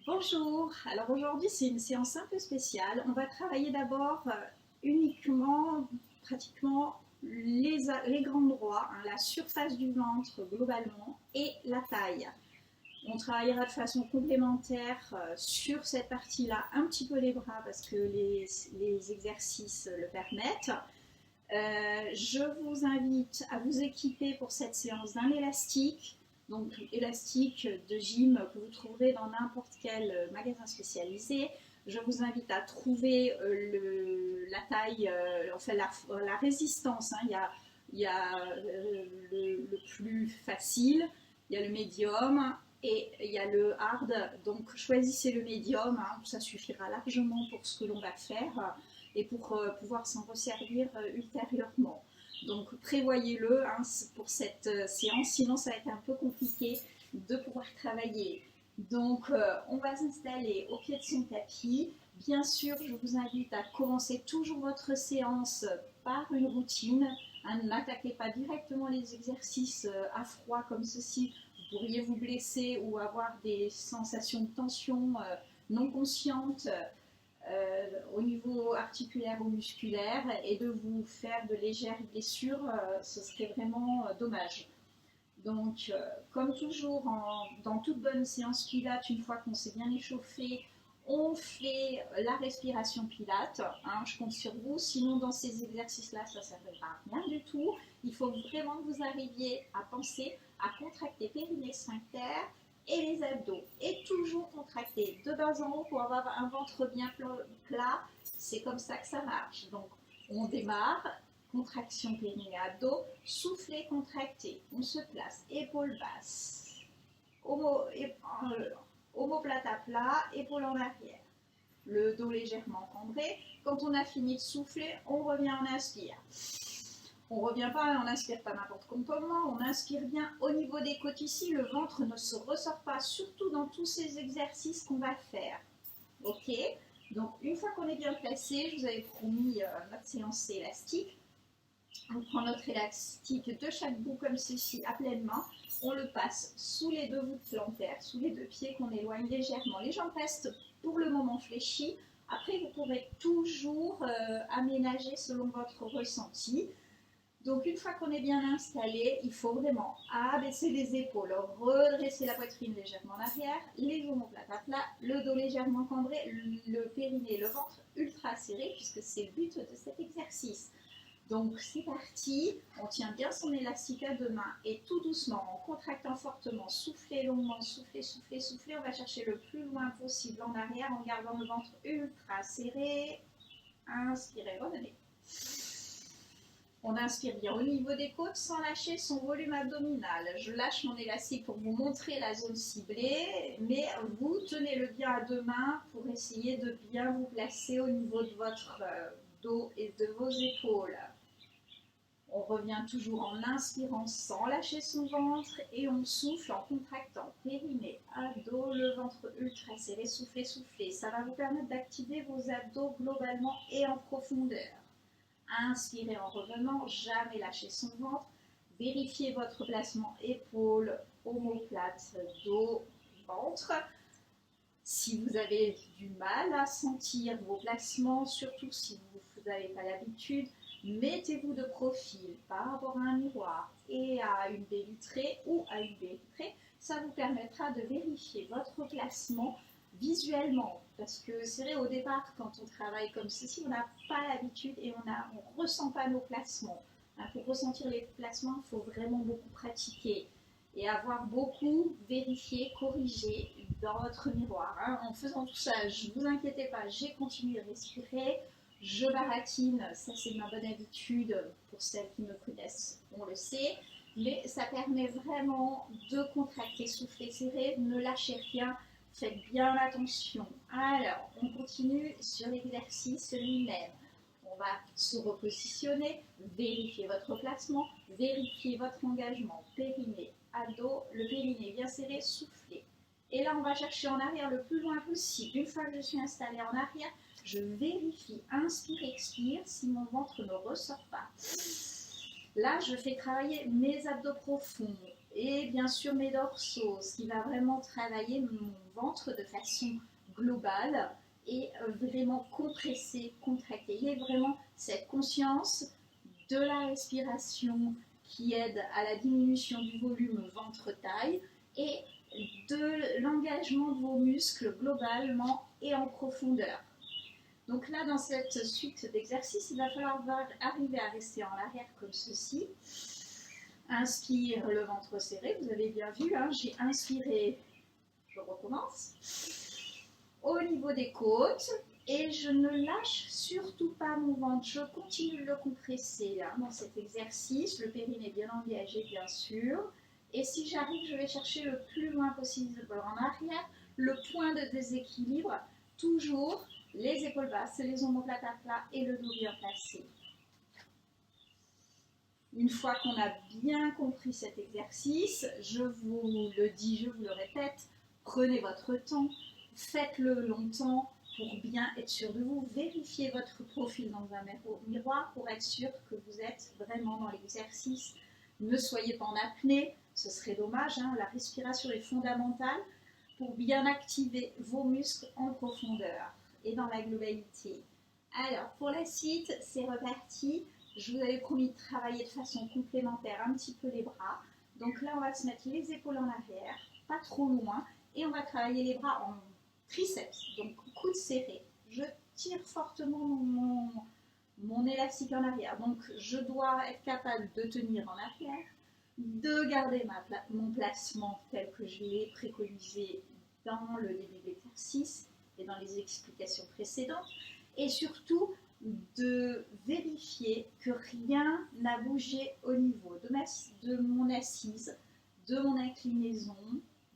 Bonjour, alors aujourd'hui c'est une séance un peu spéciale. On va travailler d'abord uniquement, pratiquement les grands droits, hein, la surface du ventre globalement et la taille. On travaillera de façon complémentaire sur cette partie-là, un petit peu les bras parce que les exercices le permettent. Je vous invite à vous équiper pour cette séance d'un élastique, donc élastique de gym que vous trouverez dans n'importe quel magasin spécialisé. Je vous invite à trouver la taille, enfin la résistance. Hein. Il y a le plus facile, il y a le médium et il y a le hard. Donc choisissez le médium, hein, ça suffira largement pour ce que l'on va faire et pour pouvoir s'en resservir ultérieurement. Donc prévoyez-le hein, pour cette séance, sinon ça va être un peu compliqué de pouvoir travailler. Donc on va s'installer au pied de son tapis. Bien sûr, je vous invite à commencer toujours votre séance par une routine. Hein, n'attaquez pas directement les exercices à froid comme ceci. Vous pourriez vous blesser ou avoir des sensations de tension non conscientes au niveau articulaire ou musculaire et de vous faire de légères blessures, ce serait vraiment dommage. Donc, comme toujours, dans toute bonne séance Pilates, une fois qu'on s'est bien échauffé, on fait la respiration Pilates. Hein, je compte sur vous. Sinon, dans ces exercices-là, ça ne servira à rien du tout. Il faut vraiment que vous arriviez à penser à contracter périnée sphincter et les abdos. Et toujours contracter de bas en haut pour avoir un ventre bien plat. C'est comme ça que ça marche. Donc, on démarre. Contraction périnée abdos, soufflez, contractez. On se place, épaules basses, omoplate à plat, épaules en arrière. Le dos légèrement cambré. Quand on a fini de souffler, on revient en inspire. On ne revient pas, on n'inspire pas n'importe comment, on inspire bien au niveau des côtes ici, le ventre ne se ressort pas, surtout dans tous ces exercices qu'on va faire. Ok. Donc une fois qu'on est bien placé, je vous avais promis notre séance élastique. On prend notre élastique de chaque bout comme ceci à pleine main. On le passe sous les deux voûtes plantaires, sous les deux pieds qu'on éloigne légèrement. Les jambes restent pour le moment fléchies. Après, vous pourrez toujours aménager selon votre ressenti. Donc, une fois qu'on est bien installé, il faut vraiment abaisser les épaules, redresser la poitrine légèrement en arrière, les omoplates à plat, le dos légèrement cambré, le périnée, le ventre ultra serré, puisque c'est le but de cet exercice. Donc c'est parti, on tient bien son élastique à deux mains et tout doucement, en contractant fortement, soufflez longuement, soufflez, soufflez, soufflez. On va chercher le plus loin possible en arrière en gardant le ventre ultra serré. Inspirez, revenez. On inspire bien au niveau des côtes sans lâcher son volume abdominal. Je lâche mon élastique pour vous montrer la zone ciblée, mais vous tenez-le bien à deux mains pour essayer de bien vous placer au niveau de votre dos et de vos épaules. On revient toujours en inspirant sans lâcher son ventre et on souffle en contractant périnée, abdos, le ventre ultra serré, soufflez, soufflez. Ça va vous permettre d'activer vos abdos globalement et en profondeur. Inspirez en revenant, jamais lâcher son ventre. Vérifiez votre placement épaule, omoplate, dos, ventre. Si vous avez du mal à sentir vos placements, surtout si vous n'avez pas l'habitude, mettez-vous de profil par rapport à un miroir et à une baie vitrée ou à une baie vitrée. Ça vous permettra de vérifier votre placement visuellement. Parce que c'est vrai, au départ, quand on travaille comme ceci, on n'a pas l'habitude et on ne ressent pas nos placements. Pour ressentir les placements, il faut vraiment beaucoup pratiquer et avoir beaucoup vérifié, corrigé dans votre miroir. En faisant tout ça, ne vous inquiétez pas, j'ai continué de respirer. Je baratine, ça c'est ma bonne habitude pour celles qui me connaissent, on le sait, mais ça permet vraiment de contracter, souffler, serrer, ne lâchez rien, faites bien attention. Alors, on continue sur l'exercice lui-même. On va se repositionner, vérifier votre placement, vérifier votre engagement, périnée, abdos, le périnée bien serré, soufflez. Et là, on va chercher en arrière le plus loin possible. Une fois que je suis installée en arrière, je vérifie, inspire, expire, si mon ventre ne ressort pas. Là, je fais travailler mes abdos profonds et bien sûr mes dorsaux, ce qui va vraiment travailler mon ventre de façon globale et vraiment compressé, contracté. Il y a vraiment cette conscience de la respiration qui aide à la diminution du volume ventre-taille et de l'engagement de vos muscles globalement et en profondeur. Donc là, dans cette suite d'exercices, il va falloir arriver à rester en arrière comme ceci. Inspire, le ventre serré, vous avez bien vu, hein, j'ai inspiré, je recommence, au niveau des côtes, et je ne lâche surtout pas mon ventre, je continue de le compresser hein, dans cet exercice, le périnée est bien engagé bien sûr, et si j'arrive, je vais chercher le plus loin possible en arrière, le point de déséquilibre, toujours les épaules basses, les omoplates à plat et le dos bien placé. Une fois qu'on a bien compris cet exercice, je vous le dis, je vous le répète, prenez votre temps, faites-le longtemps pour bien être sûr de vous. Vérifiez votre profil dans un miroir pour être sûr que vous êtes vraiment dans l'exercice. Ne soyez pas en apnée, ce serait dommage, hein, la respiration est fondamentale pour bien activer vos muscles en profondeur et dans la globalité. Alors, pour la suite, c'est reparti. Je vous avais promis de travailler de façon complémentaire un petit peu les bras. Donc là, on va se mettre les épaules en arrière, pas trop loin, et on va travailler les bras en triceps, donc coudes serrés. Je tire fortement mon élastique en arrière, donc je dois être capable de tenir en arrière, de garder mon placement tel que je l'ai préconisé dans le début de l'exercice et dans les explications précédentes, et surtout de vérifier que rien n'a bougé au niveau de mon assise, de mon inclinaison,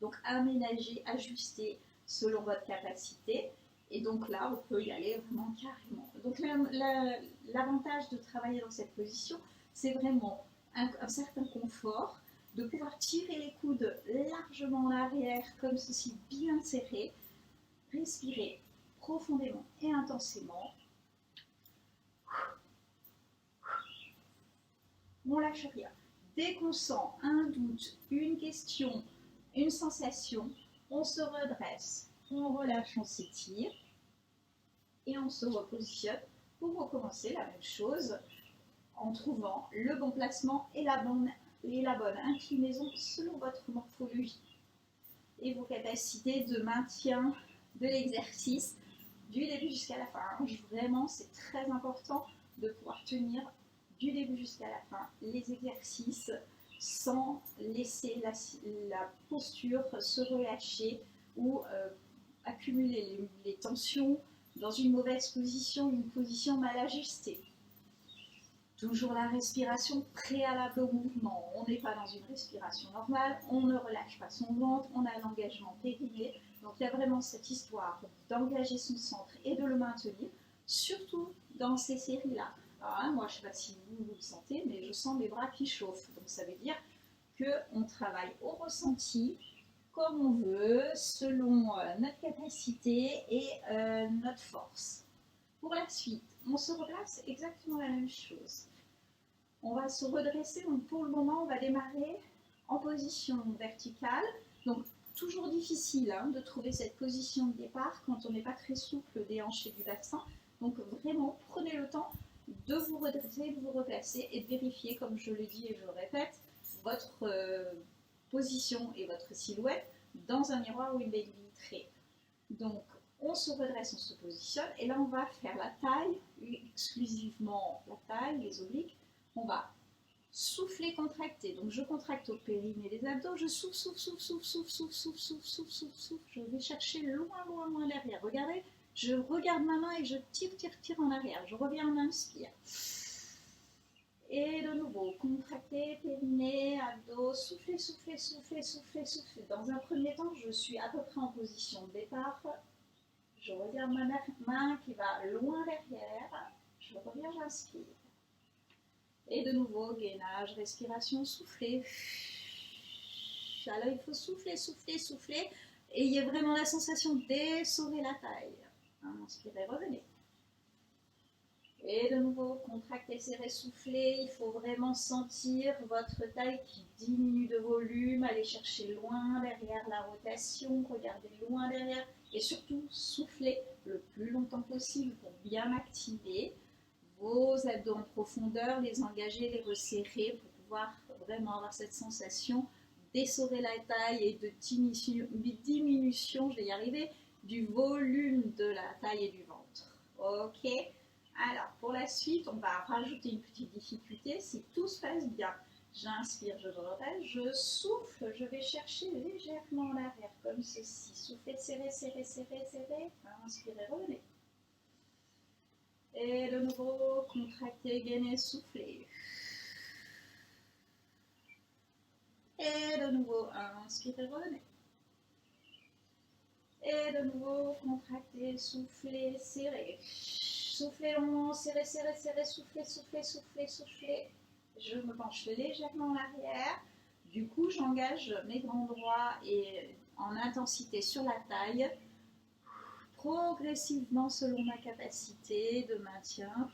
donc aménager, ajuster selon votre capacité. Et donc là, on peut y aller vraiment carrément. Donc l'avantage de travailler dans cette position, c'est vraiment un certain confort, de pouvoir tirer les coudes largement en arrière, comme ceci, bien serré, respirer profondément et intensément. On lâche rien. Dès qu'on sent un doute, une question, une sensation, on se redresse, on relâche, on s'étire et on se repositionne pour recommencer la même chose en trouvant le bon placement et la bonne inclinaison selon votre morphologie et vos capacités de maintien de l'exercice du début jusqu'à la fin. Vraiment, c'est très important de pouvoir tenir du début jusqu'à la fin les exercices sans laisser la posture se relâcher ou accumuler les tensions dans une mauvaise position, une position mal ajustée. Toujours la respiration préalable au mouvement. On n'est pas dans une respiration normale, on ne relâche pas son ventre, on a l'engagement périnée. Donc il y a vraiment cette histoire d'engager son centre et de le maintenir, surtout dans ces séries-là. Alors, moi, je ne sais pas si vous le sentez, mais je sens mes bras qui chauffent. Donc ça veut dire qu'on travaille au ressenti, comme on veut, selon notre capacité et notre force. Pour la suite, on se replace exactement la même chose. On va se redresser, donc pour le moment, on va démarrer en position verticale. Donc, toujours difficile hein, de trouver cette position de départ quand on n'est pas très souple des hanches et du bassin. Donc, vraiment, prenez le temps de vous redresser, de vous replacer et de vérifier, comme je le dis et je le répète, votre position et votre silhouette dans un miroir ou une baie vitrée. Donc, on se redresse, on se positionne et là, on va faire la taille, exclusivement la taille, les obliques. On va souffler, contracter. Donc, je contracte au périnée les abdos, je souffle, souffle, souffle, souffle, souffle, souffle, souffle, souffle, souffle, souffle, souffle. Je vais chercher loin, loin, loin derrière. Regardez, je regarde ma main et je tire, tire, tire en arrière. Je reviens, on inspire. Et de nouveau, contracter, périnée, abdos, souffler, souffler, souffler, souffler, souffler. Dans un premier temps, je suis à peu près en position de départ. Je regarde ma main qui va loin derrière. Je reviens, j'inspire. Et de nouveau, gainage, respiration, souffler. Alors, il faut souffler, souffler, souffler. Et il y a vraiment la sensation d'essorer la taille. Inspirez, revenez. Et de nouveau, contractez, serrez, soufflez. Il faut vraiment sentir votre taille qui diminue de volume. Allez chercher loin derrière la rotation. Regardez loin derrière. Et surtout, soufflez le plus longtemps possible pour bien activer vos abdos en profondeur, les engager, les resserrer pour pouvoir vraiment avoir cette sensation d'essorer la taille et de diminution, je vais y arriver, du volume de la taille et du ventre. Ok. Alors, pour la suite, on va rajouter une petite difficulté. Si tout se passe bien, j'inspire, je relâche, je souffle, je vais chercher légèrement en arrière, comme ceci. Soufflez, serrez, serrez, serrez, serrez. Inspirez, revenez. Et de nouveau, contractez, gainez, soufflez. Et de nouveau, inspirez, revenez. Et de nouveau, contractez, soufflez, serrez. Soufflez longuement, serrez, serrez, serrez, soufflez, soufflez, soufflez, soufflez. Je me penche légèrement en arrière. Du coup, j'engage mes grands droits et en intensité sur la taille, progressivement selon ma capacité de maintien.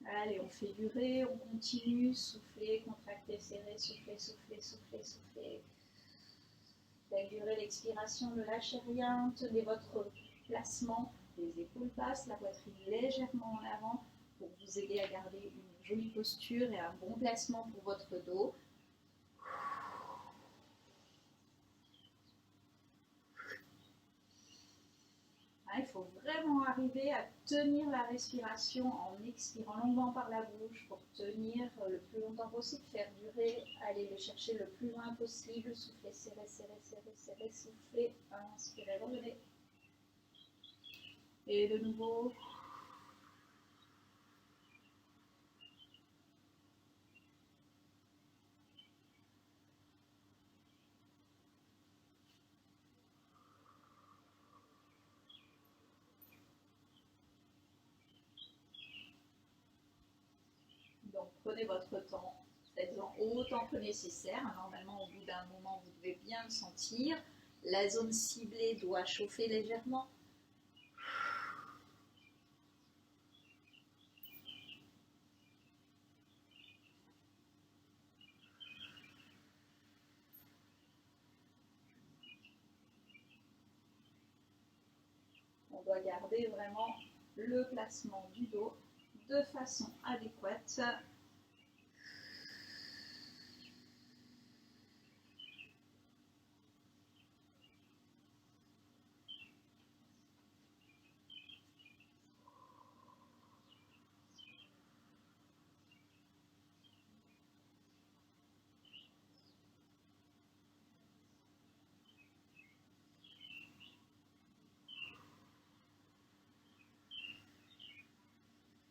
Allez, on fait durer, on continue, soufflez, contractez, serrez, soufflez, soufflez, soufflez, soufflez. Faites durer l'expiration, ne lâchez rien, tenez votre placement, les épaules basses, la poitrine légèrement en avant pour vous aider à garder une jolie posture et un bon placement pour votre dos. Il faut vraiment arriver à tenir la respiration en expirant longuement par la bouche pour tenir le plus longtemps possible, faire durer, aller le chercher le plus loin possible, souffler, serrer, serrer, serrer, serrer, souffler, inspirez, revenez. Et de nouveau. Donc prenez votre temps, faites-en autant que nécessaire. Normalement, au bout d'un moment, vous devez bien le sentir. La zone ciblée doit chauffer légèrement. On doit garder vraiment le placement du dos de façon adéquate.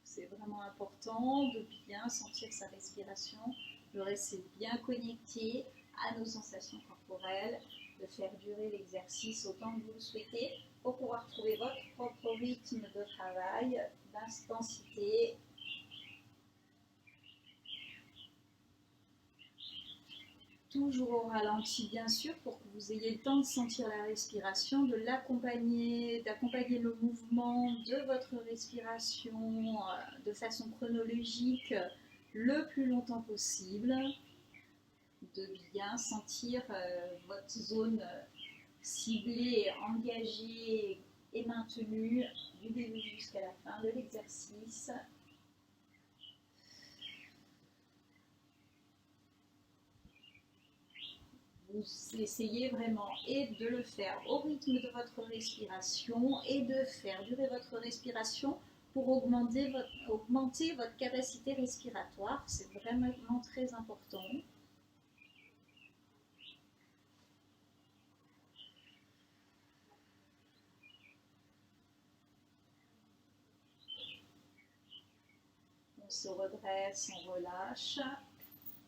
C'est vraiment important de bien sentir sa respiration, de rester bien connecté à nos sensations corporelles, de faire durer l'exercice autant que vous le souhaitez pour pouvoir trouver votre propre rythme de travail, d'intensité. Toujours au ralenti bien sûr pour que vous ayez le temps de sentir la respiration, de l'accompagner, d'accompagner le mouvement de votre respiration de façon chronologique le plus longtemps possible, de bien sentir votre zone ciblée, engagée et maintenue du début jusqu'à la fin de l'exercice. Vous essayez vraiment et de le faire au rythme de votre respiration et de faire durer votre respiration pour augmenter votre capacité respiratoire. C'est vraiment très important. On se redresse, on relâche,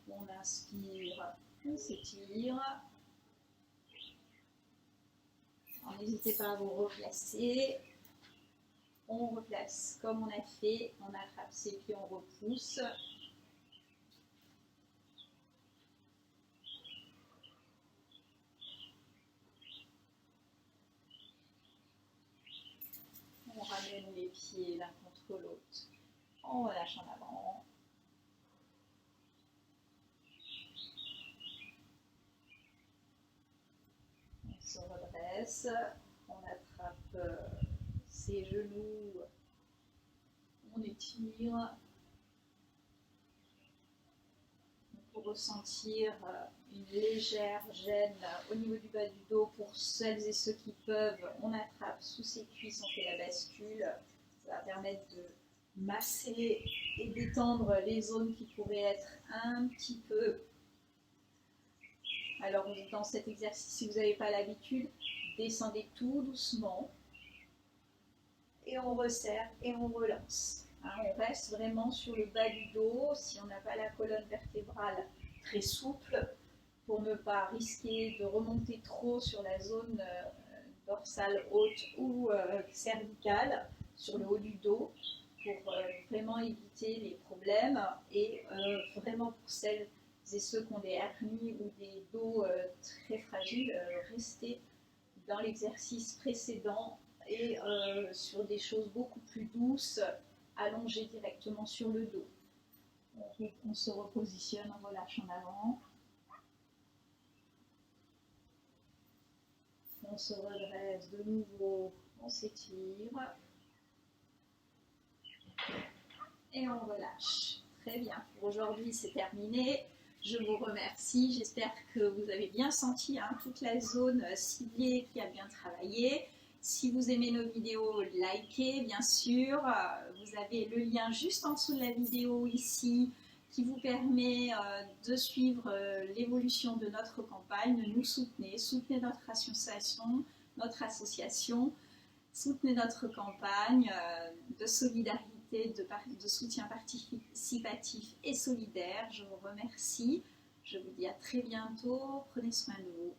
on inspire, on s'étire. N'hésitez pas à vous replacer. On replace comme on a fait, on attrape ses pieds, on repousse. On pieds l'un contre l'autre. On relâche en avant. On se redresse. On attrape ses genoux. On étire. Pour ressentir une légère gêne au niveau du bas du dos, pour celles et ceux qui peuvent, on attrape sous ses cuisses, on fait la bascule. Ça va permettre de masser et détendre les zones qui pourraient être un petit peu. Alors dans cet exercice, si vous n'avez pas l'habitude, descendez tout doucement et on resserre et on relance. On reste vraiment sur le bas du dos, si on n'a pas la colonne vertébrale très souple, pour ne pas risquer de remonter trop sur la zone dorsale haute ou cervicale, sur le haut du dos, pour vraiment éviter les problèmes et vraiment pour celles et ceux qui ont des hernies ou des dos très fragiles, rester dans l'exercice précédent et sur des choses beaucoup plus douces, allongé directement sur le dos. On se repositionne, on relâche en avant. On se redresse de nouveau, on s'étire. Et on relâche. Très bien, pour aujourd'hui c'est terminé. Je vous remercie, j'espère que vous avez bien senti toute la zone ciblée qui a bien travaillé. Si vous aimez nos vidéos, likez bien sûr. Vous avez le lien juste en dessous de la vidéo ici qui vous permet de suivre l'évolution de notre campagne, de nous soutenez, soutenez notre association, soutenez notre campagne de solidarité, de soutien participatif et solidaire. Je vous remercie. Je vous dis à très bientôt. Prenez soin de vous.